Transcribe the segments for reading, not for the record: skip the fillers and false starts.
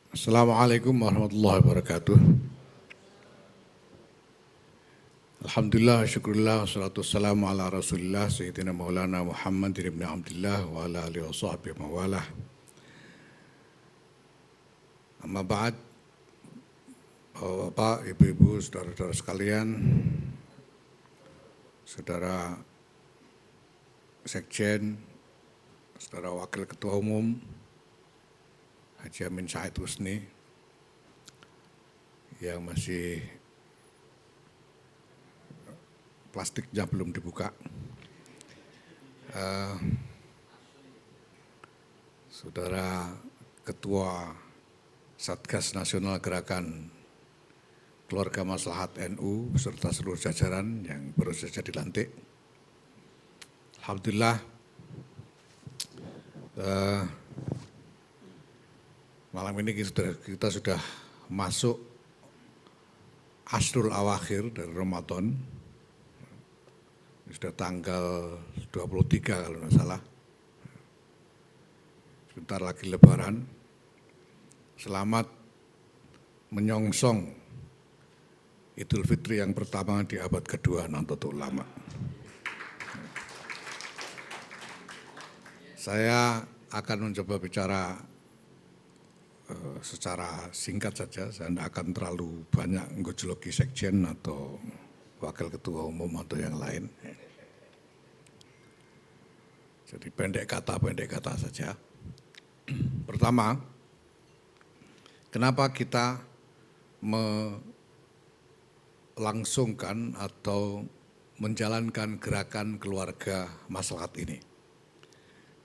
Assalamualaikum warahmatullahi wabarakatuh. Alhamdulillah, syukurillah, wassalatu wassalamu ala rasulillah, Sayyidina Maulana Muhammad ibn Abdullah wa ala alihi wa sahbihi mawalah. Amma ba'd, Bapak, Ibu-ibu, saudara-saudara sekalian, saudara Sekjen, saudara Wakil Ketua Umum, Haji Amin Said Husni, yang masih plastiknya belum dibuka. Saudara Ketua Satgas Nasional Gerakan Keluarga Maslahat NU beserta seluruh jajaran yang baru saja dilantik. Alhamdulillah, malam ini kita sudah masuk Ashrul Awakhir dari Ramadan. Sudah tanggal 23 kalau tidak salah. Sebentar lagi Lebaran. Selamat menyongsong Idul Fitri yang pertama di abad kedua Nahdlatul Ulama. Saya akan mencoba bicara secara singkat saja, saya tidak akan terlalu banyak menggojologi sekjen atau wakil ketua umum atau yang lain. Jadi pendek kata saja. Pertama, kenapa kita melangsungkan atau menjalankan gerakan keluarga maslahat ini?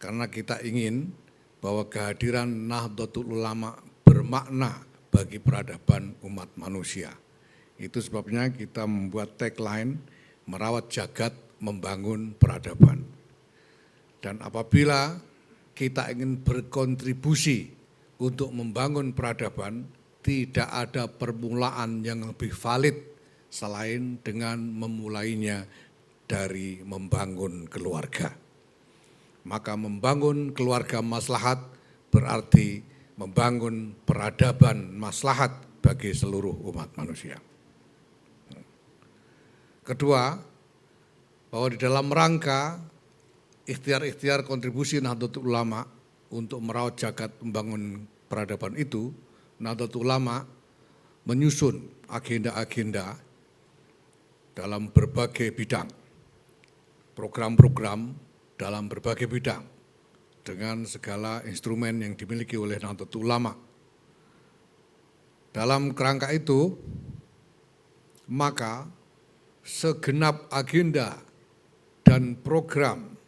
Karena kita ingin bahwa kehadiran Nahdlatul Ulama bermakna bagi peradaban umat manusia. Itu sebabnya kita membuat tagline merawat jagat membangun peradaban. Dan apabila kita ingin berkontribusi untuk membangun peradaban, tidak ada permulaan yang lebih valid selain dengan memulainya dari membangun keluarga. Maka membangun keluarga maslahat berarti membangun peradaban maslahat bagi seluruh umat manusia. Kedua, bahwa di dalam rangka ikhtiar-ikhtiar kontribusi Nahdlatul Ulama untuk merawat jagat membangun peradaban itu, Nahdlatul Ulama menyusun agenda-agenda dalam berbagai bidang, program-program dalam berbagai bidang dengan segala instrumen yang dimiliki oleh Nahdlatul Ulama. Dalam kerangka itu, maka segenap agenda dan program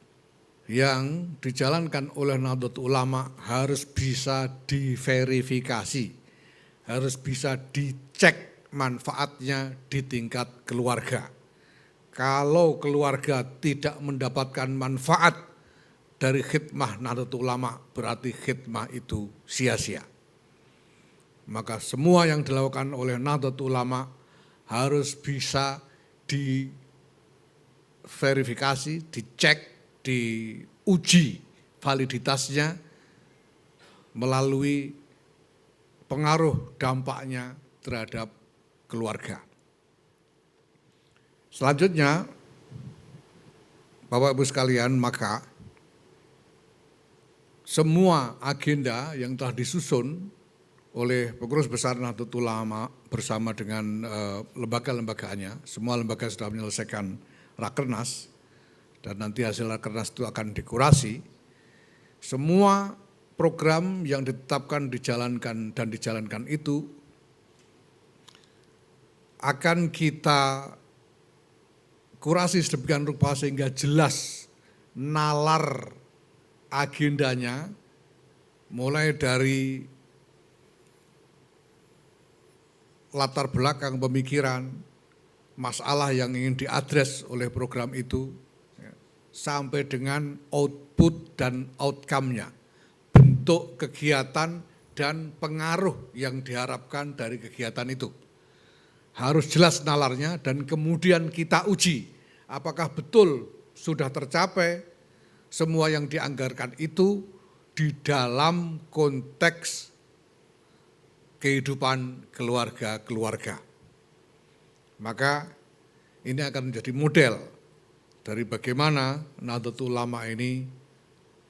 yang dijalankan oleh Nahdlatul Ulama harus bisa diverifikasi, harus bisa dicek manfaatnya di tingkat keluarga. Kalau keluarga tidak mendapatkan manfaat dari khidmah Nahdlatul Ulama, berarti khidmah itu sia-sia. Maka semua yang dilakukan oleh Nahdlatul Ulama harus bisa diverifikasi, dicek, diuji validitasnya melalui pengaruh dampaknya terhadap keluarga. Selanjutnya, Bapak Ibu sekalian, maka semua agenda yang telah disusun oleh pengurus besar Nahdlatul Ulama bersama dengan lembaga-lembaganya, semua lembaga sudah menyelesaikan Rakernas, dan nanti hasil Rakernas itu akan dikurasi. Semua program yang ditetapkan, dijalankan itu akan kita kurasi sedemikian rupa sehingga jelas nalar agendanya, mulai dari latar belakang pemikiran, masalah yang ingin diadres oleh program itu, sampai dengan output dan outcome-nya, bentuk kegiatan dan pengaruh yang diharapkan dari kegiatan itu. Harus jelas nalarnya dan kemudian kita uji apakah betul sudah tercapai semua yang dianggarkan itu di dalam konteks kehidupan keluarga-keluarga. Maka ini akan menjadi model dari bagaimana Nahdlatul Ulama ini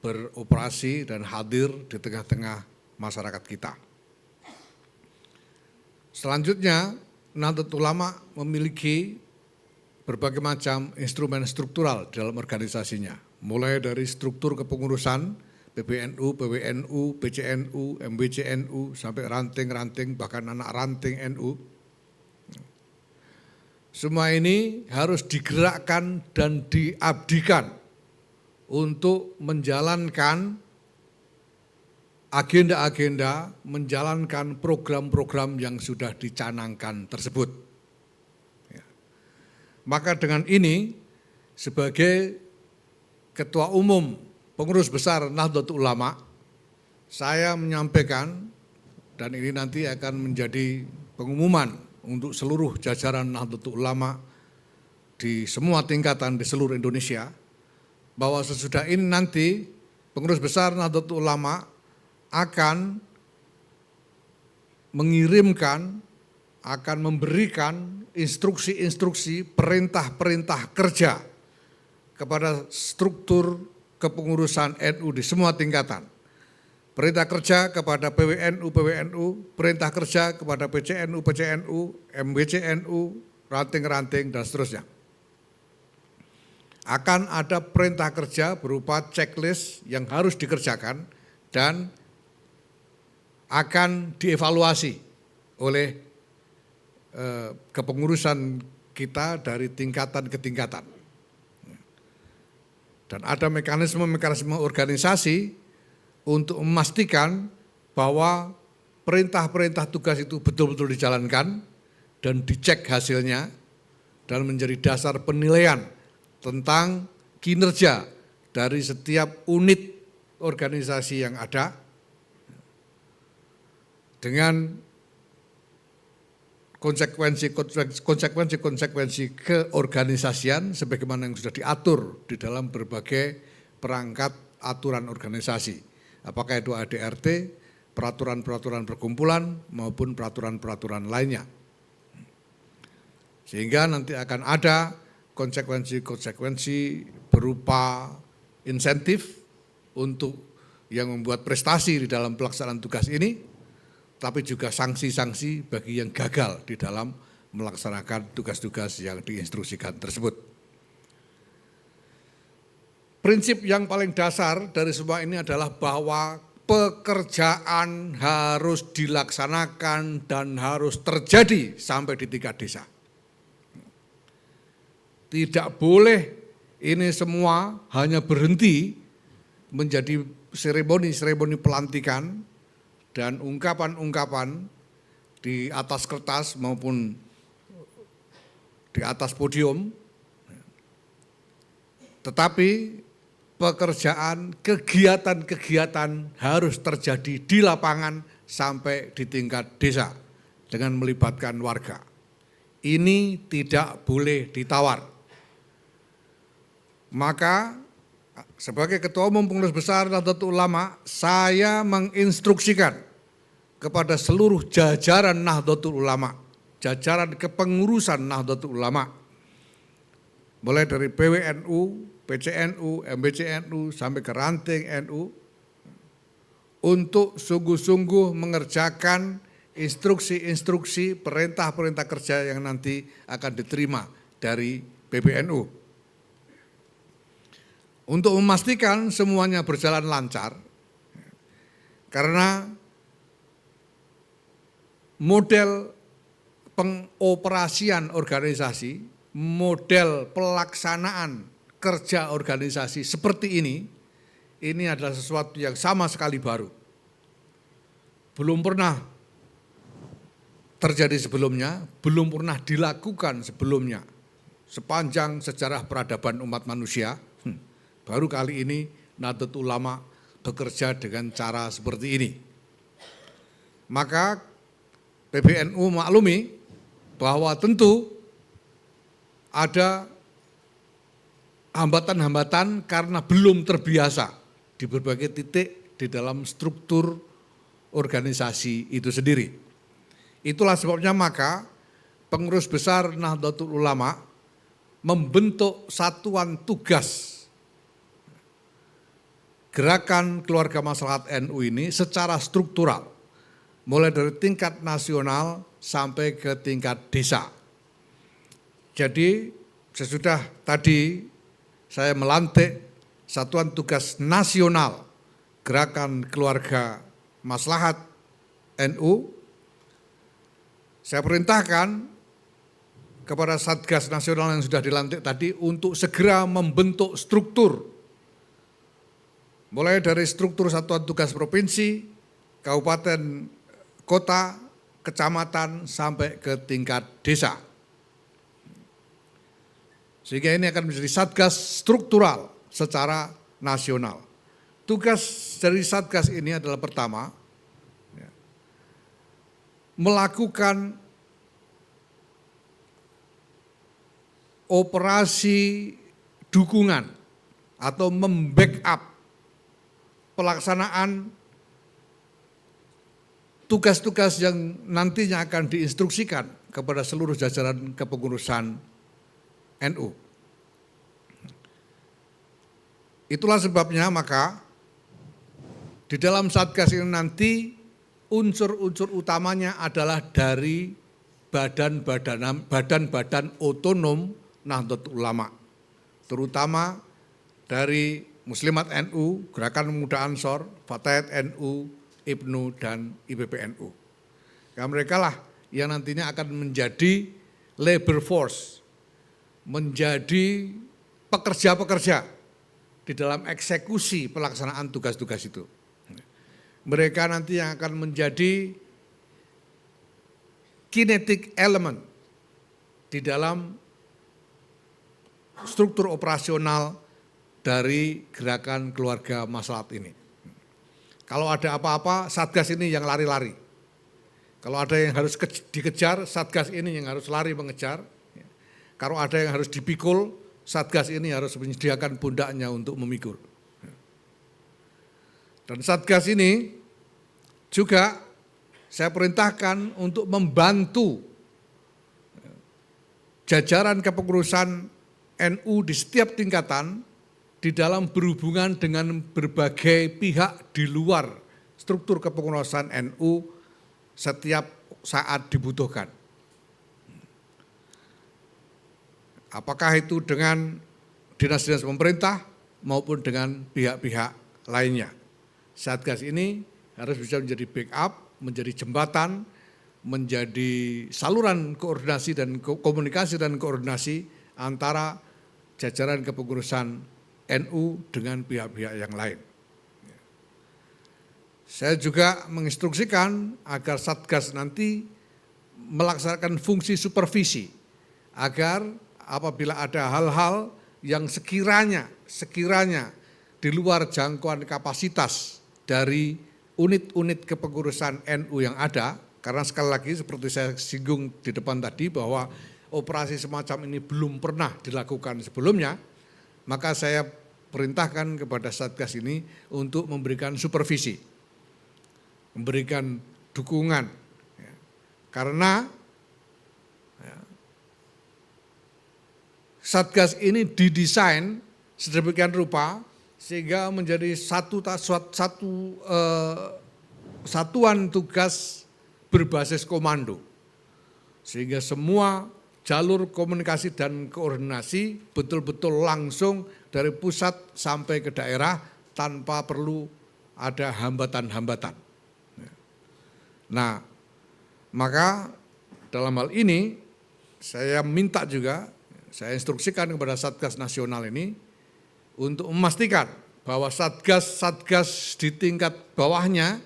beroperasi dan hadir di tengah-tengah masyarakat kita. Selanjutnya, Nahdlatul Ulama memiliki berbagai macam instrumen struktural dalam organisasinya, mulai dari struktur kepengurusan, PBNU, PWNU, PCNU, MBCNU, sampai ranting-ranting, bahkan anak ranting NU. Semua ini harus digerakkan dan diabdikan untuk menjalankan agenda-agenda, menjalankan program-program yang sudah dicanangkan tersebut. Maka dengan ini, sebagai Ketua Umum Pengurus Besar Nahdlatul Ulama, saya menyampaikan, dan ini nanti akan menjadi pengumuman untuk seluruh jajaran Nahdlatul Ulama di semua tingkatan di seluruh Indonesia, bahwa sesudah ini nanti Pengurus Besar Nahdlatul Ulama akan mengirimkan, akan memberikan instruksi-instruksi, perintah-perintah kerja kepada struktur kepengurusan NU di semua tingkatan. Perintah kerja kepada PWNU, perintah kerja kepada PCNU, MBCNU, ranting-ranting, dan seterusnya. Akan ada perintah kerja berupa checklist yang harus dikerjakan dan akan dievaluasi oleh kepengurusan kita dari tingkatan ke tingkatan. Dan ada mekanisme-mekanisme organisasi untuk memastikan bahwa perintah-perintah tugas itu betul-betul dijalankan dan dicek hasilnya dan menjadi dasar penilaian tentang kinerja dari setiap unit organisasi yang ada dengan konsekuensi keorganisasian sebagaimana yang sudah diatur di dalam berbagai perangkat aturan organisasi. Apakah itu ADRT, peraturan-peraturan perkumpulan maupun peraturan-peraturan lainnya. Sehingga nanti akan ada konsekuensi-konsekuensi berupa insentif untuk yang membuat prestasi di dalam pelaksanaan tugas ini, tapi juga sanksi-sanksi bagi yang gagal di dalam melaksanakan tugas-tugas yang diinstruksikan tersebut. Prinsip yang paling dasar dari semua ini adalah bahwa pekerjaan harus dilaksanakan dan harus terjadi sampai di tingkat desa. Tidak boleh ini semua hanya berhenti menjadi seremoni-seremoni pelantikan dan ungkapan-ungkapan di atas kertas maupun di atas podium, tetapi pekerjaan, kegiatan-kegiatan harus terjadi di lapangan sampai di tingkat desa dengan melibatkan warga. Ini tidak boleh ditawar. Maka sebagai Ketua Umum Pengurus Besar Nahdlatul Ulama, saya menginstruksikan kepada seluruh jajaran Nahdlatul Ulama, jajaran kepengurusan Nahdlatul Ulama, mulai dari PWNU, PCNU, MBCNU, sampai ke ranting NU, untuk sungguh-sungguh mengerjakan instruksi-instruksi, perintah-perintah kerja yang nanti akan diterima dari PBNU. Untuk memastikan semuanya berjalan lancar, karena model pengoperasian organisasi, model pelaksanaan kerja organisasi seperti ini adalah sesuatu yang sama sekali baru. Belum pernah terjadi sebelumnya, belum pernah dilakukan sebelumnya. Sepanjang sejarah peradaban umat manusia, baru kali ini Nahdlatul Ulama bekerja dengan cara seperti ini. Maka PBNU maklumi bahwa tentu ada hambatan-hambatan karena belum terbiasa di berbagai titik di dalam struktur organisasi itu sendiri. Itulah sebabnya maka pengurus besar Nahdlatul Ulama membentuk satuan tugas gerakan keluarga maslahat NU ini secara struktural, mulai dari tingkat nasional sampai ke tingkat desa. Jadi sesudah tadi saya melantik satuan tugas nasional gerakan keluarga maslahat NU, saya perintahkan kepada Satgas Nasional yang sudah dilantik tadi untuk segera membentuk struktur. Mulai dari struktur satuan tugas provinsi, kabupaten, kota, kecamatan, sampai ke tingkat desa. Sehingga ini akan menjadi satgas struktural secara nasional. Tugas dari satgas ini adalah pertama, melakukan operasi dukungan atau membackup pelaksanaan tugas-tugas yang nantinya akan diinstruksikan kepada seluruh jajaran kepengurusan NU. Itulah sebabnya maka di dalam Satgas ini nanti unsur-unsur utamanya adalah dari badan-badan otonom Nahdlatul Ulama, terutama dari Muslimat NU, Gerakan Pemuda Ansor, Fatayat NU, IPNU, dan IPPNU. Ya, mereka lah yang nantinya akan menjadi labor force, menjadi pekerja-pekerja di dalam eksekusi pelaksanaan tugas-tugas itu. Mereka nanti yang akan menjadi kinetic element di dalam struktur operasional dari gerakan keluarga maslahat ini. Kalau ada apa-apa, Satgas ini yang lari-lari. Kalau ada yang harus dikejar, Satgas ini yang harus lari mengejar. Kalau ada yang harus dipikul, Satgas ini harus menyediakan pundaknya untuk memikul. Dan Satgas ini juga saya perintahkan untuk membantu jajaran kepengurusan NU di setiap tingkatan di dalam berhubungan dengan berbagai pihak di luar struktur kepengurusan NU setiap saat dibutuhkan. Apakah itu dengan dinas-dinas pemerintah maupun dengan pihak-pihak lainnya. Satgas ini harus bisa menjadi backup, menjadi jembatan, menjadi saluran koordinasi dan komunikasi dan koordinasi antara jajaran kepengurusan NU dengan pihak-pihak yang lain. Saya juga menginstruksikan agar Satgas nanti melaksanakan fungsi supervisi agar apabila ada hal-hal yang sekiranya di luar jangkauan kapasitas dari unit-unit kepengurusan NU yang ada, karena sekali lagi seperti saya singgung di depan tadi bahwa operasi semacam ini belum pernah dilakukan sebelumnya, maka saya perintahkan kepada Satgas ini untuk memberikan supervisi, memberikan dukungan, karena Satgas ini didesain sedemikian rupa sehingga menjadi satuan tugas berbasis komando, sehingga semua jalur komunikasi dan koordinasi betul-betul langsung dari pusat sampai ke daerah tanpa perlu ada hambatan-hambatan. Nah, maka dalam hal ini saya minta juga, saya instruksikan kepada Satgas Nasional ini untuk memastikan bahwa satgas-satgas di tingkat bawahnya,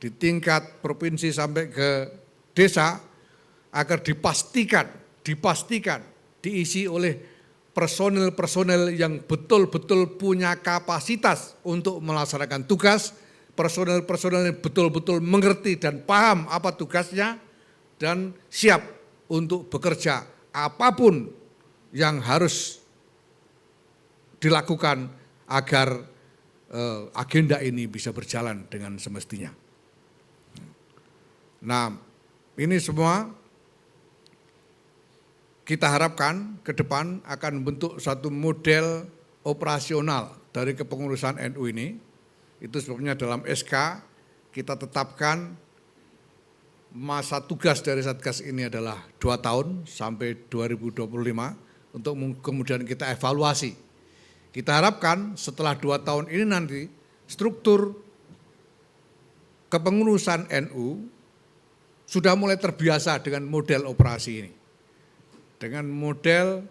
di tingkat provinsi sampai ke desa, agar dipastikan diisi oleh personel-personel yang betul-betul punya kapasitas untuk melaksanakan tugas, personel-personel yang betul-betul mengerti dan paham apa tugasnya, dan siap untuk bekerja apapun yang harus dilakukan agar agenda ini bisa berjalan dengan semestinya. Nah, Ini semua kita harapkan ke depan akan membentuk satu model operasional dari kepengurusan NU ini. Itu sebabnya dalam SK kita tetapkan masa tugas dari Satgas ini adalah 2 tahun sampai 2025 untuk kemudian kita evaluasi. Kita harapkan setelah 2 tahun ini nanti struktur kepengurusan NU sudah mulai terbiasa dengan model operasi ini. Dengan model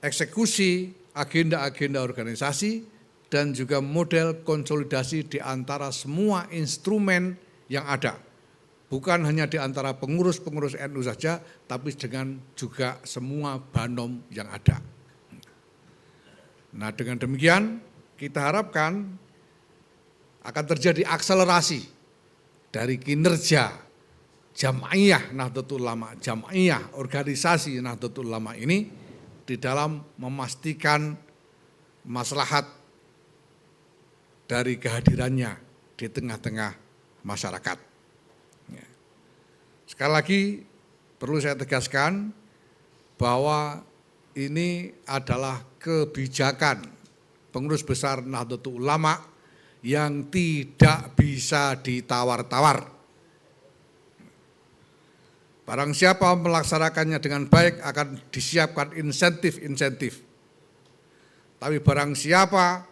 eksekusi agenda-agenda organisasi dan juga model konsolidasi di antara semua instrumen yang ada. Bukan hanya di antara pengurus-pengurus NU saja, tapi dengan juga semua banom yang ada. Nah, dengan demikian kita harapkan akan terjadi akselerasi dari kinerja Jam'iyah Nahdlatul Ulama, Jam'iyah organisasi Nahdlatul Ulama ini di dalam memastikan maslahat dari kehadirannya di tengah-tengah masyarakat. Sekali lagi perlu saya tegaskan bahwa ini adalah kebijakan pengurus besar Nahdlatul Ulama yang tidak bisa ditawar-tawar. Barang siapa melaksanakannya dengan baik akan disiapkan insentif-insentif. Tapi barang siapa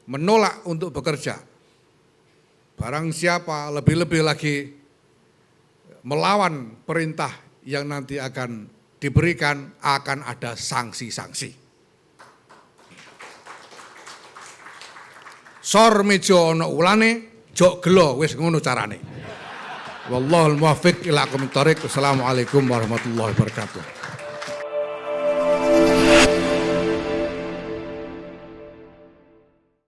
menolak untuk bekerja, barang siapa lebih-lebih lagi melawan perintah yang nanti akan diberikan, akan ada sanksi-sanksi. Sor mejo ono ulane, jok gelo wis ngono carane. Wallahul muwaffiq ila aqwamit thoriq. Wassalamualaikum warahmatullahi wabarakatuh.